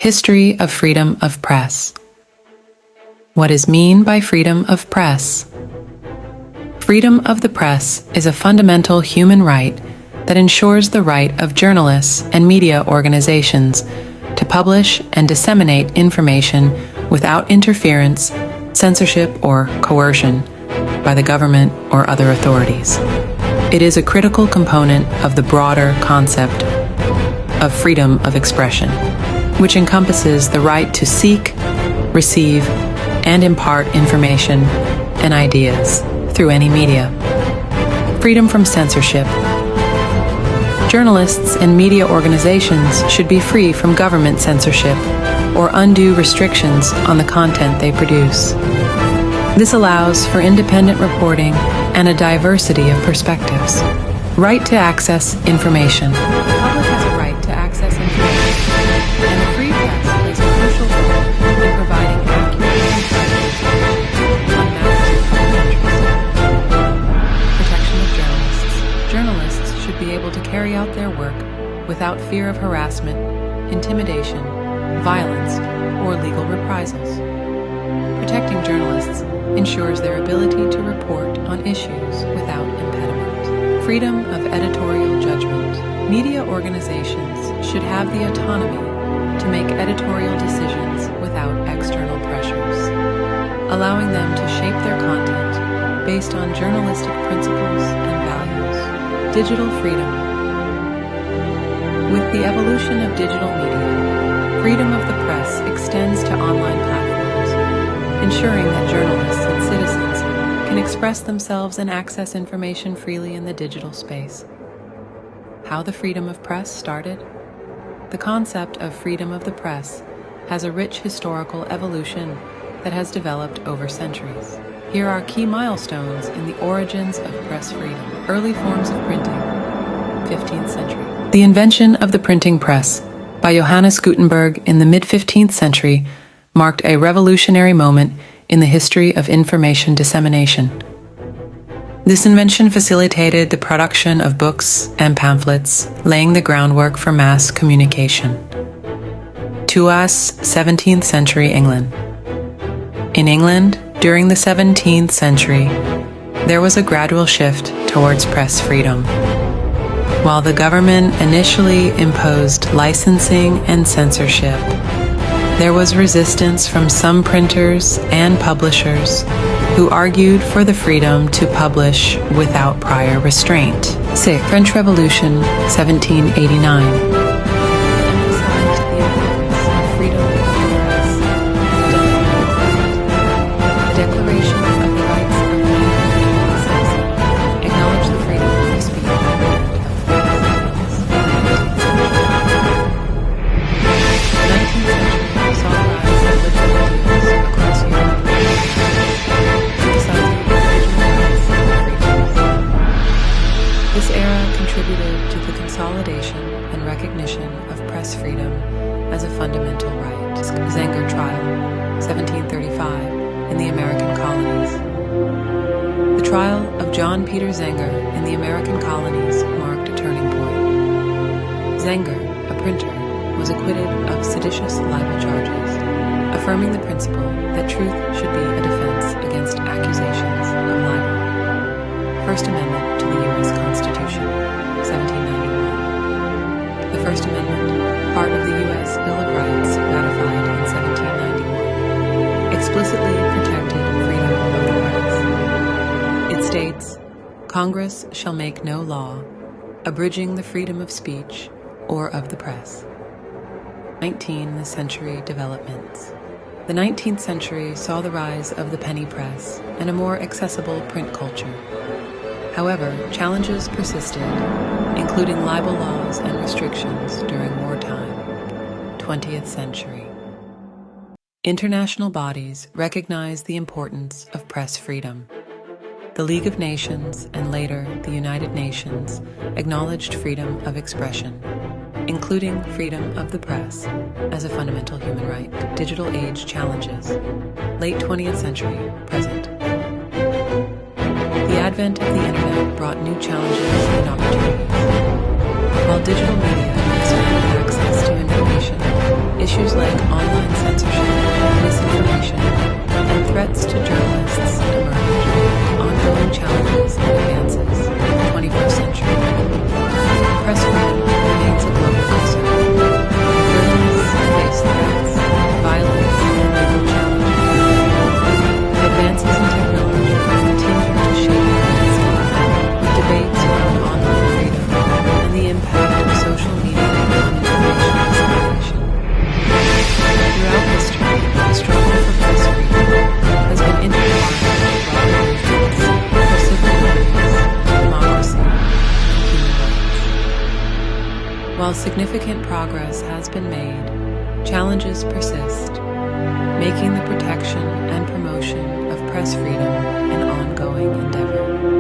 History of freedom of press. What is meant by freedom of press? Freedom of the press is a fundamental human right that ensures the right of journalists and media organizations to publish and disseminate information without interference, censorship, or coercion by the government or other authorities. It is a critical component of the broader concept of freedom of expression, which encompasses the right to seek, receive, and impart information and ideas through any media. Freedom from censorship. Journalists and media organizations should be free from government censorship or undue restrictions on the content they produce. This allows for independent reporting and a diversity of perspectives. Right to access information. The public has a right to access information, and the free press plays a crucial role in providing accurate information on matters of public interest. Protection of journalists. Journalists should be able to carry out their work without fear of harassment, intimidation, violence, or legal reprisals. Protecting journalists ensures their ability to report on issues without impediment. Freedom of editorial judgment. Media organizations should have the autonomy to make editorial decisions without external pressures, allowing them to shape their content based on journalistic principles and values. Digital freedom. With the evolution of digital media, freedom of the press extends to online platforms, ensuring that journalists and citizens can express themselves and access information freely in the digital space. How the freedom of press started? The concept of freedom of the press has a rich historical evolution that has developed over centuries. Here are key milestones in the origins of press freedom. Early forms of printing, 15th century. The invention of the printing press by Johannes Gutenberg in the mid-15th century marked a revolutionary moment in the history of information dissemination. This invention facilitated the production of books and pamphlets, laying the groundwork for mass communication. To us, 17th century England. In England, during the 17th century, there was a gradual shift towards press freedom. While the government initially imposed licensing and censorship, there was resistance from some printers and publishers who argued for the freedom to publish without prior restraint. 6. French Revolution, 1789. This era contributed to the consolidation and recognition of press freedom as a fundamental right. Zenger Trial, 1735, in the American colonies. The trial of John Peter Zenger in the American colonies marked a turning point. Zenger, a printer, was acquitted of seditious libel charges, affirming the principle that truth should be a defense against accusations of libel. First Amendment to the U.S. Constitution, 1791. The First Amendment, part of the U.S. Bill of Rights ratified in 1791, explicitly protected freedom of the press. It states, "Congress shall make no law abridging the freedom of speech or of the press." 19th century developments. The 19th century saw the rise of the penny press and a more accessible print culture. However, challenges persisted, including libel laws and restrictions during wartime. 20th century. International bodies recognized the importance of press freedom. The League of Nations and later the United Nations acknowledged freedom of expression, including freedom of the press, as a fundamental human right. Digital age challenges. Late 20th century, present. The advent of the internet brought new challenges and opportunities. While digital media expanded access to information, issues like online censorship, misinformation, and threats to journalists emerge, ongoing challenges and advances in the 21st century. Press freedom remains a global concern. Journalists face threats, violence, and legal challenges. Advances in technology continue to shape the landscape, with debates around online freedom and the impact of social media on information dissemination. Throughout history, the struggle for press freedom has been intertwined with broader movements for civil liberties, democracy, and human rights. While significant progress has been made, challenges persist, making the protection and promotion of press freedom an ongoing endeavor.